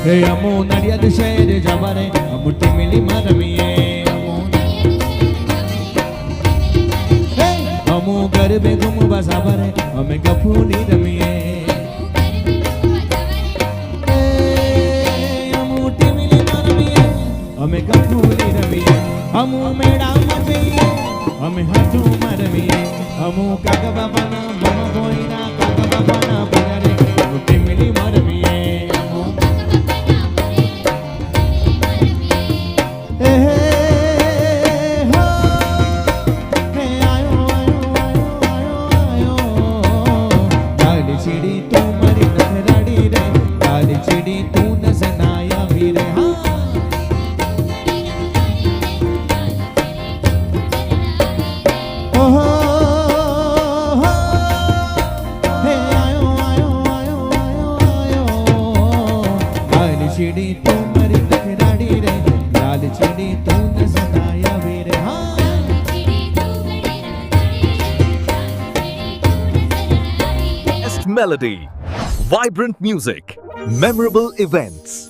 હે અમો નડિયાદ શહેર જવારે અમુટી મિલી મારમીએ અમો ગરબે ઘૂમવા સાવરે અમે ગફુની રમીએ અમુટી મિલી મારમીએ અમે ગફુની રમીએ અમો મેળામાં જઈએ અમે હાથું મારમીએ અમો કાકા બાબાના મમ ભોઈના કાકા બાબાના ભગારે અમુટી મિલી મારમીએ Melody, vibrant music, memorable events.